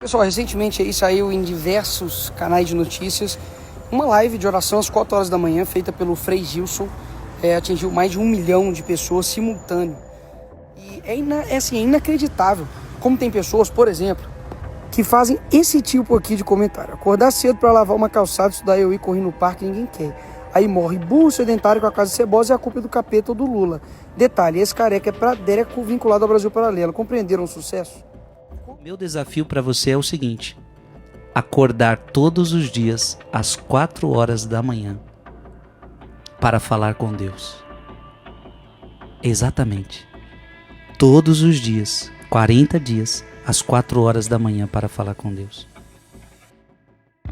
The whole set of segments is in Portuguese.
Pessoal, recentemente aí saiu em diversos canais de notícias uma live de oração às 4 horas da manhã feita pelo Frei Gilson, atingiu mais de 1 milhão de pessoas simultâneo. E é inacreditável como tem pessoas, por exemplo, que fazem esse tipo aqui de comentário: acordar cedo para lavar uma calçada, estudar eu ir correr no parque, ninguém quer. Aí morre burro sedentário com a casa cebosa e a culpa é do capeta ou do Lula. Detalhe, esse careca é pradéreco vinculado ao Brasil Paralelo. Compreenderam o sucesso? Meu desafio para você é o seguinte: acordar todos os dias às 4 horas da manhã para falar com Deus. Exatamente. Todos os dias, 40 dias, às 4 horas da manhã para falar com Deus.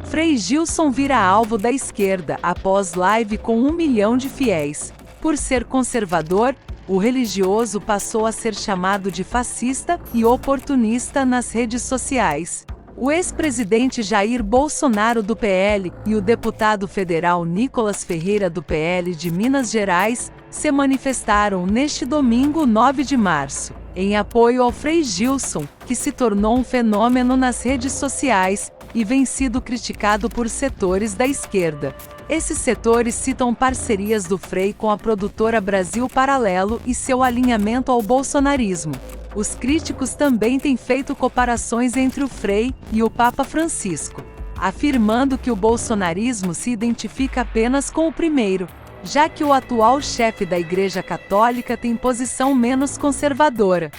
Frei Gilson vira alvo da esquerda após live com 1 milhão de fiéis. Por ser conservador, o religioso passou a ser chamado de fascista e oportunista nas redes sociais. O ex-presidente Jair Bolsonaro do PL e o deputado federal Nicolas Ferreira do PL de Minas Gerais se manifestaram neste domingo 9 de março, em apoio ao Frei Gilson, que se tornou um fenômeno nas redes sociais e vem sido criticado por setores da esquerda. Esses setores citam parcerias do Frei com a produtora Brasil Paralelo e seu alinhamento ao bolsonarismo. Os críticos também têm feito comparações entre o Frei e o Papa Francisco, afirmando que o bolsonarismo se identifica apenas com o primeiro, já que o atual chefe da Igreja Católica tem posição menos conservadora.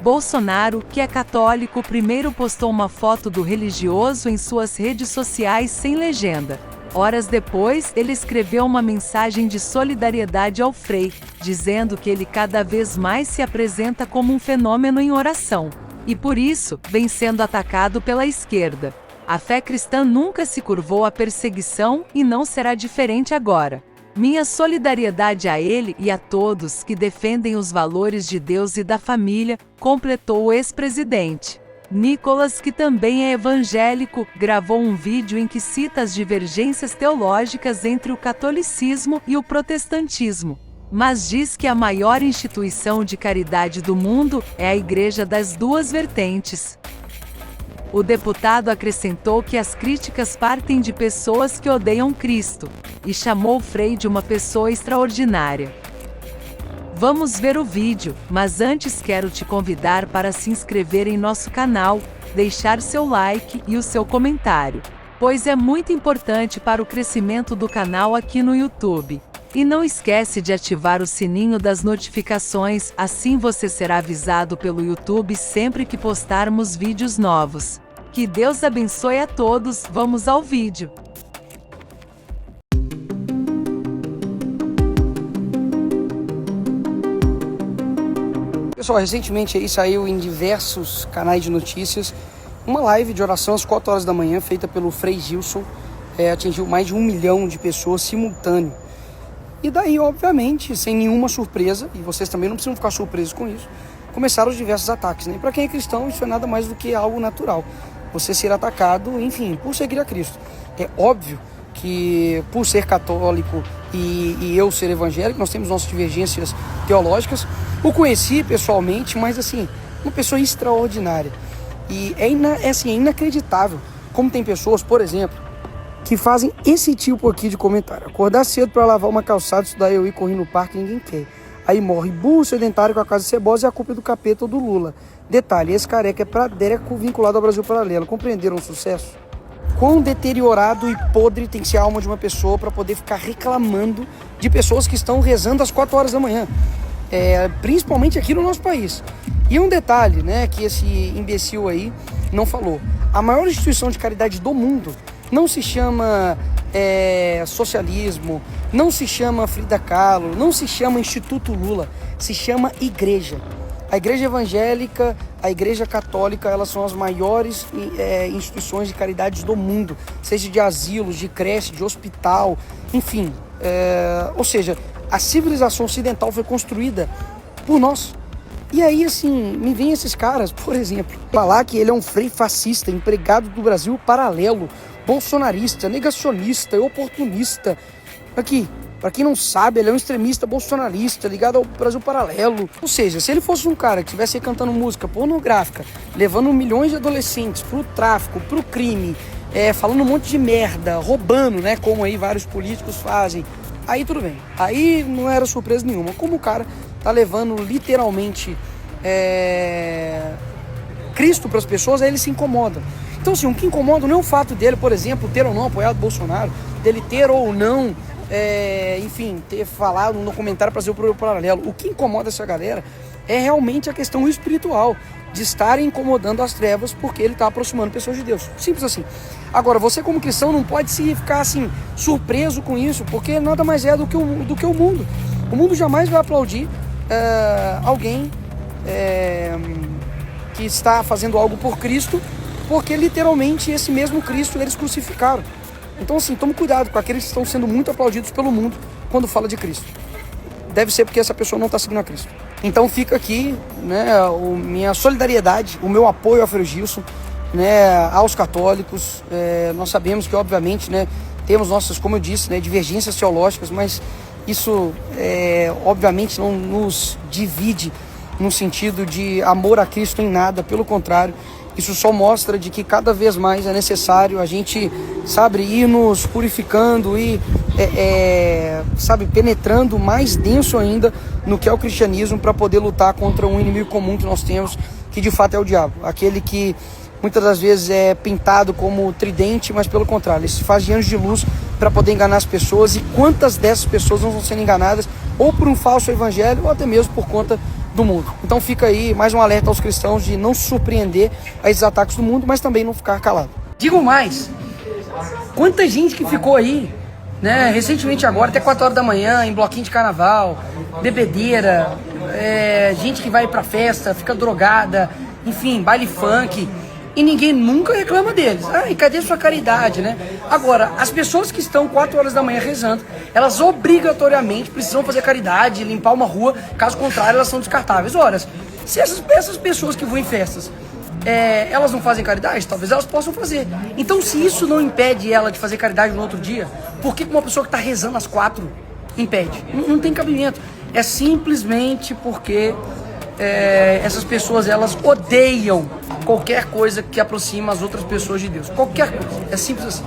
Bolsonaro, que é católico, primeiro postou uma foto do religioso em suas redes sociais sem legenda. Horas depois, ele escreveu uma mensagem de solidariedade ao Frei, dizendo que ele cada vez mais se apresenta como um fenômeno em oração, e por isso, vem sendo atacado pela esquerda. A fé cristã nunca se curvou à perseguição e não será diferente agora. Minha solidariedade a ele e a todos que defendem os valores de Deus e da família, completou o ex-presidente. Nicolas, que também é evangélico, gravou um vídeo em que cita as divergências teológicas entre o catolicismo e o protestantismo, mas diz que a maior instituição de caridade do mundo é a Igreja das Duas Vertentes. O deputado acrescentou que as críticas partem de pessoas que odeiam Cristo, e chamou o Frei de uma pessoa extraordinária. Vamos ver o vídeo, mas antes quero te convidar para se inscrever em nosso canal, deixar seu like e o seu comentário, pois é muito importante para o crescimento do canal aqui no YouTube. E não esquece de ativar o sininho das notificações, assim você será avisado pelo YouTube sempre que postarmos vídeos novos. Que Deus abençoe a todos, vamos ao vídeo. Pessoal, recentemente aí saiu em diversos canais de notícias uma live de oração às 4 horas da manhã feita pelo Frei Gilson, atingiu mais de 1 milhão de pessoas simultâneo. E daí, obviamente, sem nenhuma surpresa, e vocês também não precisam ficar surpresos com isso, começaram os diversos ataques, né? E para quem é cristão, isso é nada mais do que algo natural. Você ser atacado, enfim, por seguir a Cristo. É óbvio que, por ser católico e eu ser evangélico, nós temos nossas divergências teológicas. O conheci pessoalmente, mas assim, uma pessoa extraordinária. E é inacreditável como tem pessoas, por exemplo, que fazem esse tipo aqui de comentário: acordar cedo para lavar uma calçada, estudar eu ir correr no parque, ninguém quer. Aí morre burro sedentário com a casa cebosa e a culpa é do capeta ou do Lula. Detalhe, esse careca é pradéreco vinculado ao Brasil Paralelo. Compreenderam o sucesso? Quão deteriorado e podre tem que ser a alma de uma pessoa para poder ficar reclamando de pessoas que estão rezando às 4 horas da manhã, principalmente aqui no nosso país. E um detalhe, né, que esse imbecil aí não falou: a maior instituição de caridade do mundo não se chama socialismo, não se chama Frida Kahlo, não se chama Instituto Lula, se chama igreja. A igreja evangélica, a igreja católica, elas são as maiores instituições de caridade do mundo, seja de asilos, de creche, de hospital, enfim. Ou seja, a civilização ocidental foi construída por nós. E aí, assim, me vem esses caras, por exemplo, falar que ele é um frei fascista, empregado do Brasil Paralelo, bolsonarista, negacionista, oportunista. Aqui, Para quem não sabe, ele é um extremista bolsonarista, ligado ao Brasil Paralelo. Ou seja, se ele fosse um cara que estivesse cantando música pornográfica, levando milhões de adolescentes pro tráfico, pro crime, falando um monte de merda, roubando, né, como aí vários políticos fazem, aí tudo bem. Aí não era surpresa nenhuma. Como o cara tá levando literalmente Cristo para as pessoas, aí ele se incomoda. Então, assim, o que incomoda não é o fato dele, por exemplo, ter ou não apoiado o Bolsonaro, dele ter ou não, enfim, ter falado no comentário para fazer o Brasil Paralelo. O que incomoda essa galera é realmente a questão espiritual, de estarem incomodando as trevas porque ele está aproximando pessoas de Deus. Simples assim. Agora, você como cristão não pode se ficar assim, surpreso com isso, porque nada mais é do que o mundo. O mundo jamais vai aplaudir alguém que está fazendo algo por Cristo, porque literalmente esse mesmo Cristo eles crucificaram. Então, assim, tome cuidado com aqueles que estão sendo muito aplaudidos pelo mundo quando fala de Cristo. Deve ser porque essa pessoa não está seguindo a Cristo. Então fica aqui, né, minha solidariedade, o meu apoio ao Frei Gilson, né, aos católicos. Nós sabemos que, obviamente, né, temos nossas, como eu disse, né, divergências teológicas, mas isso, obviamente, não nos divide no sentido de amor a Cristo em nada, pelo contrário. Isso só mostra de que cada vez mais é necessário a gente, sabe, ir nos purificando e, sabe, penetrando mais denso ainda no que é o cristianismo para poder lutar contra um inimigo comum que nós temos, que de fato é o diabo. Aquele que muitas das vezes é pintado como tridente, mas pelo contrário, ele se faz de anjo de luz para poder enganar as pessoas. E quantas dessas pessoas não estão sendo enganadas ou por um falso evangelho ou até mesmo por conta do mundo. Então fica aí mais um alerta aos cristãos de não se surpreender a esses ataques do mundo, mas também não ficar calado. Digo mais, quanta gente que ficou aí, né, recentemente agora, até 4 horas da manhã, em bloquinho de carnaval, bebedeira, gente que vai pra festa, fica drogada, enfim, baile funk, e ninguém nunca reclama deles. E cadê sua caridade, né? Agora, as pessoas que estão 4 horas da manhã rezando, elas obrigatoriamente precisam fazer caridade, limpar uma rua, caso contrário elas são descartáveis. Ora, se essas pessoas que vão em festas, elas não fazem caridade, talvez elas possam fazer. Então, se isso não impede ela de fazer caridade no outro dia, por que uma pessoa que está rezando às 4 impede? Não tem cabimento. É simplesmente porque essas pessoas, elas odeiam qualquer coisa que aproxima as outras pessoas de Deus. Qualquer coisa. É simples assim.